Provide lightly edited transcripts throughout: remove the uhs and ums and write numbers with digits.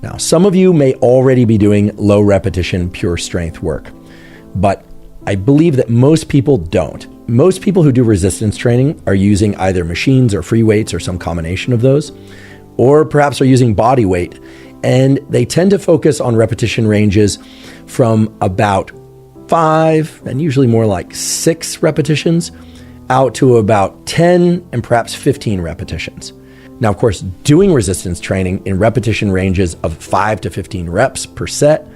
Now, some of you may already be doing low repetition, pure strength work, but I believe that most people don't. Most people who do resistance training are using either machines or free weights or some combination of those, or perhaps are using body weight, and they tend to focus on repetition ranges from about 5 and usually more like 6 repetitions out to about 10 and perhaps 15 repetitions. Now, of course, doing resistance training in repetition ranges of 5 to 15 reps per set,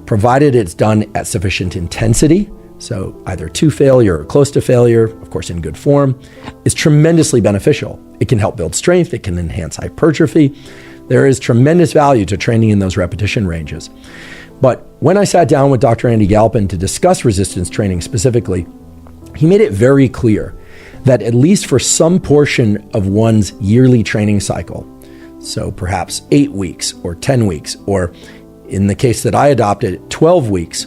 provided it's done at sufficient intensity, so either to failure or close to failure, of course in good form, is tremendously beneficial. It can help build strength, it can enhance hypertrophy. There is tremendous value to training in those repetition ranges. But when I sat down with Dr. Andy Galpin to discuss resistance training specifically, he made it very clear that at least for some portion of one's yearly training cycle, so perhaps 8 weeks or 10 weeks, or in the case that I adopted, 12 weeks,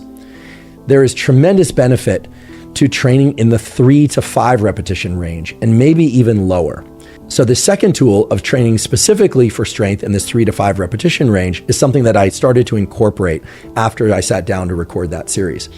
there is tremendous benefit to training in the 3 to 5 repetition range, and maybe even lower. So the second tool of training specifically for strength in this 3 to 5 repetition range is something that I started to incorporate after I sat down to record that series.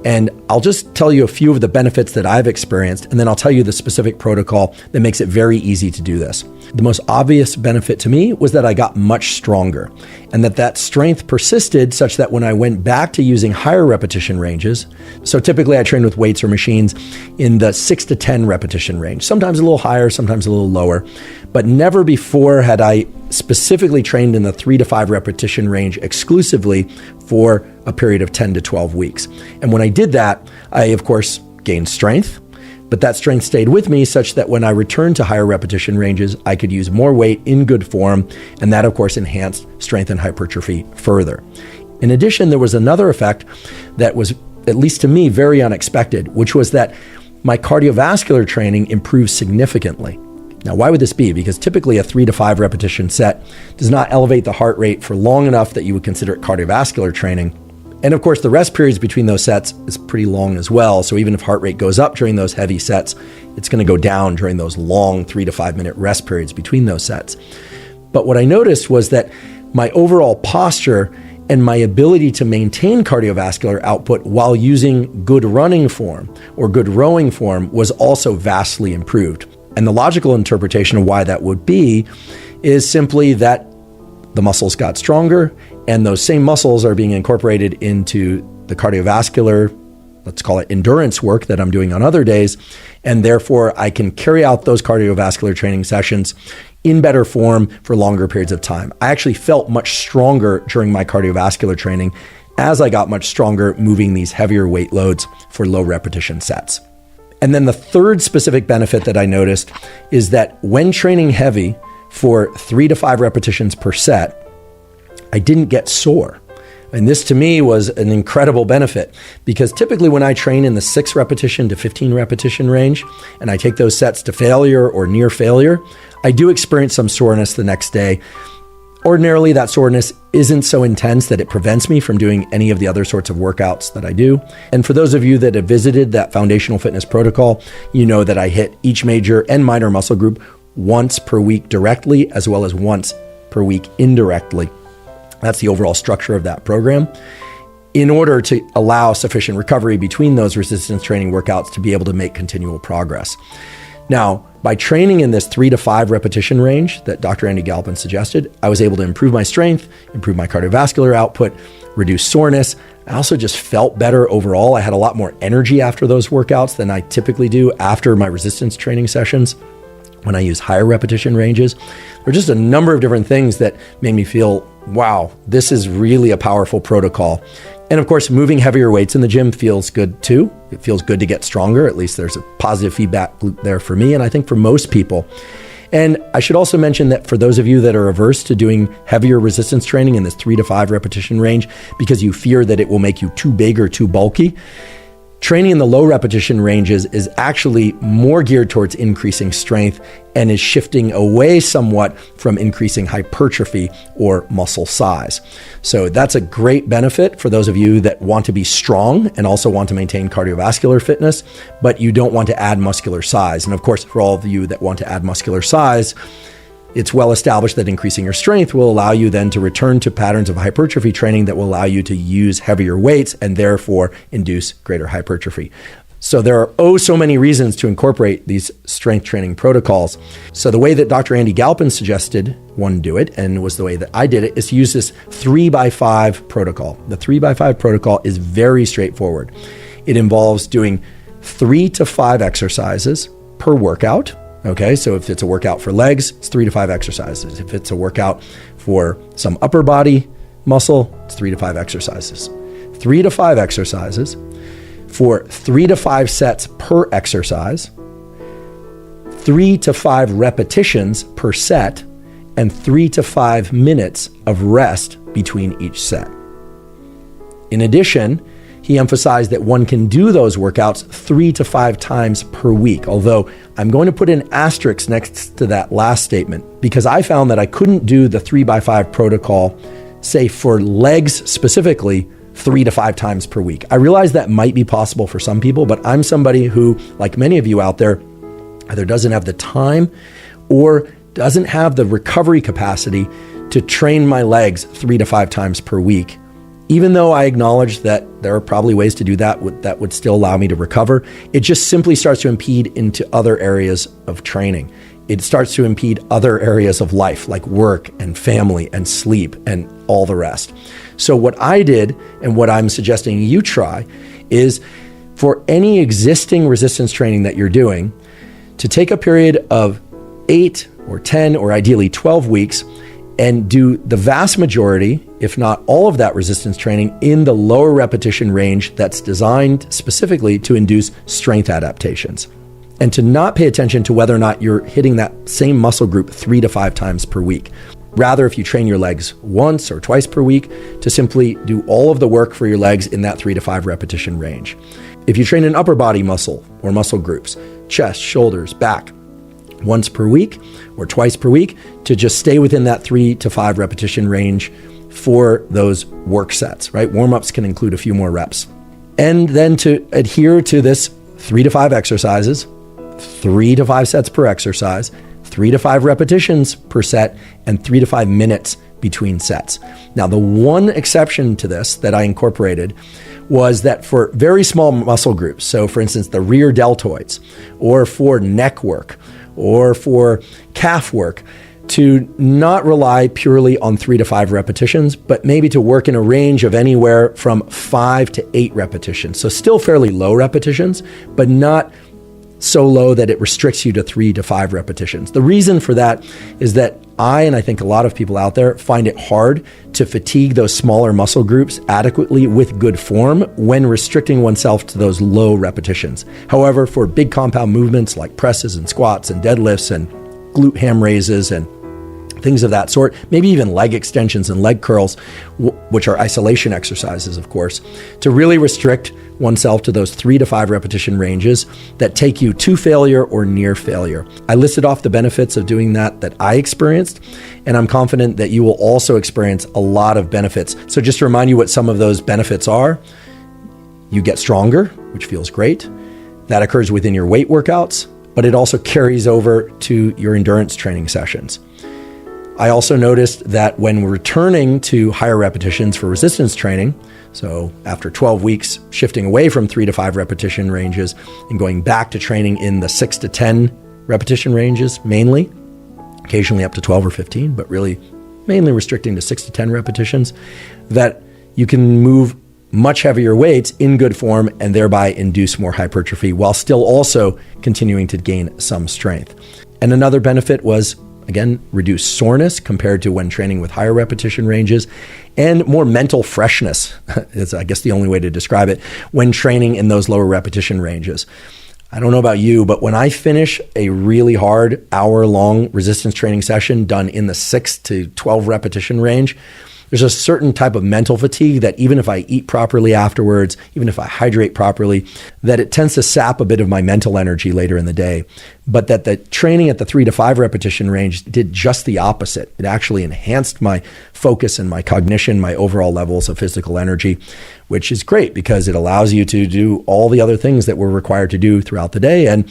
And I'll just tell you a few of the benefits that I've experienced, and then I'll tell you the specific protocol that makes it very easy to do this. The most obvious benefit to me was that I got much stronger, and that strength persisted such that when I went back to using higher repetition ranges, so typically I train with weights or machines in the 6 to 10 repetition range, sometimes a little higher, sometimes a little lower, but never before had I specifically trained in the 3 to 5 repetition range exclusively for a period of 10 to 12 weeks. And when I did that, I, of course, gained strength, but that strength stayed with me such that when I returned to higher repetition ranges, I could use more weight in good form, and that, of course, enhanced strength and hypertrophy further. In addition, there was another effect that was, at least to me, very unexpected, which was that my cardiovascular training improved significantly. Now, why would this be? Because typically a 3 to 5 repetition set does not elevate the heart rate for long enough that you would consider it cardiovascular training. And of course, the rest periods between those sets is pretty long as well. So even if heart rate goes up during those heavy sets, it's going to go down during those long 3 to 5 minute rest periods between those sets. But what I noticed was that my overall posture and my ability to maintain cardiovascular output while using good running form or good rowing form was also vastly improved. And the logical interpretation of why that would be is simply that the muscles got stronger, and those same muscles are being incorporated into the cardiovascular, let's call it endurance work that I'm doing on other days, and therefore I can carry out those cardiovascular training sessions in better form for longer periods of time. I actually felt much stronger during my cardiovascular training as I got much stronger moving these heavier weight loads for low repetition sets. And then the third specific benefit that I noticed is that when training heavy for 3 to 5 repetitions per set, I didn't get sore. And this to me was an incredible benefit, because typically when I train in the 6 repetition to 15 repetition range and I take those sets to failure or near failure, I do experience some soreness the next day. Ordinarily, that soreness isn't so intense that it prevents me from doing any of the other sorts of workouts that I do. And for those of you that have visited that foundational fitness protocol, you know that I hit each major and minor muscle group once per week directly, as well as once per week indirectly. That's the overall structure of that program, in order to allow sufficient recovery between those resistance training workouts to be able to make continual progress. Now, by training in this 3 to 5 repetition range that Dr. Andy Galpin suggested, I was able to improve my strength, improve my cardiovascular output, reduce soreness. I also just felt better overall. I had a lot more energy after those workouts than I typically do after my resistance training sessions when I use higher repetition ranges. There are just a number of different things that made me feel, wow, this is really a powerful protocol. And of course, moving heavier weights in the gym feels good too. It feels good to get stronger. At least there's a positive feedback loop there for me, and I think for most people. And I should also mention that for those of you that are averse to doing heavier resistance training in this 3 to 5 repetition range because you fear that it will make you too big or too bulky, training in the low repetition ranges is actually more geared towards increasing strength and is shifting away somewhat from increasing hypertrophy or muscle size. So that's a great benefit for those of you that want to be strong and also want to maintain cardiovascular fitness, but you don't want to add muscular size. And of course, for all of you that want to add muscular size, it's well established that increasing your strength will allow you then to return to patterns of hypertrophy training that will allow you to use heavier weights and therefore induce greater hypertrophy. So there are so many reasons to incorporate these strength training protocols. So the way that Dr. Andy Galpin suggested one do it, and was the way that I did it, is to use this 3x5 protocol. The 3x5 protocol is very straightforward. It involves doing 3 to 5 exercises per workout. Okay, so if it's a workout for legs, it's 3 to 5 exercises. If it's a workout for some upper body muscle, it's 3 to 5 exercises. 3 to 5 exercises for 3 to 5 sets per exercise, 3 to 5 repetitions per set, and 3 to 5 minutes of rest between each set. In addition, he emphasized that one can do those workouts 3 to 5 times per week, although I'm going to put an asterisk next to that last statement because I found that I couldn't do the 3x5 protocol, say for legs specifically, 3 to 5 times per week. I realize that might be possible for some people, but I'm somebody who, like many of you out there, either doesn't have the time or doesn't have the recovery capacity to train my legs 3 to 5 times per week. Even though I acknowledge that there are probably ways to do that that would still allow me to recover, it just simply starts to impede into other areas of training. It starts to impede other areas of life like work and family and sleep and all the rest. So what I did and what I'm suggesting you try is for any existing resistance training that you're doing to take a period of 8 or 10 or ideally 12 weeks and do the vast majority, if not all of that resistance training in the lower repetition range that's designed specifically to induce strength adaptations. And to not pay attention to whether or not you're hitting that same muscle group 3 to 5 times per week. Rather, if you train your legs once or twice per week, to simply do all of the work for your legs in that 3 to 5 repetition range. If you train an upper body muscle or muscle groups, chest, shoulders, back, once per week or twice per week, to just stay within that 3 to 5 repetition range for those work sets, right? Warm-ups can include a few more reps. And then to adhere to this 3 to 5 exercises, 3 to 5 sets per exercise, 3 to 5 repetitions per set, and 3 to 5 minutes between sets. Now, the one exception to this that I incorporated was that for very small muscle groups, so for instance, the rear deltoids, or for neck work, or for calf work, to not rely purely on 3 to 5 repetitions, but maybe to work in a range of anywhere from 5 to 8 repetitions. So still fairly low repetitions, but not so low that it restricts you to 3 to 5 repetitions. The reason for that is that and I think a lot of people out there find it hard to fatigue those smaller muscle groups adequately with good form when restricting oneself to those low repetitions. However, for big compound movements like presses and squats and deadlifts and glute ham raises and things of that sort, maybe even leg extensions and leg curls, which are isolation exercises, of course, to really restrict oneself to those 3 to 5 repetition ranges that take you to failure or near failure. I listed off the benefits of doing that I experienced, and I'm confident that you will also experience a lot of benefits. So just to remind you what some of those benefits are, you get stronger, which feels great. That occurs within your weight workouts, but it also carries over to your endurance training sessions. I also noticed that when returning to higher repetitions for resistance training, so after 12 weeks, shifting away from 3 to 5 repetition ranges and going back to training in the 6 to 10 repetition ranges mainly, occasionally up to 12 or 15, but really mainly restricting to 6 to 10 repetitions, that you can move much heavier weights in good form and thereby induce more hypertrophy while still also continuing to gain some strength. And another benefit was, again, reduce soreness compared to when training with higher repetition ranges, and more mental freshness is, I guess, the only way to describe it, when training in those lower repetition ranges. I don't know about you, but when I finish a really hard hour-long resistance training session done in the 6 to 12 repetition range, there's a certain type of mental fatigue that even if I eat properly afterwards, even if I hydrate properly, that it tends to sap a bit of my mental energy later in the day. But that the training at the 3 to 5 repetition range did just the opposite. It actually enhanced my focus and my cognition, my overall levels of physical energy, which is great because it allows you to do all the other things that we're required to do throughout the day. And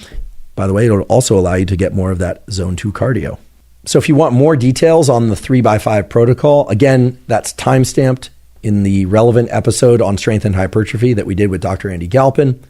by the way, it'll also allow you to get more of that zone 2 cardio. So if you want more details on the 3x5 protocol, again, that's timestamped in the relevant episode on strength and hypertrophy that we did with Dr. Andy Galpin.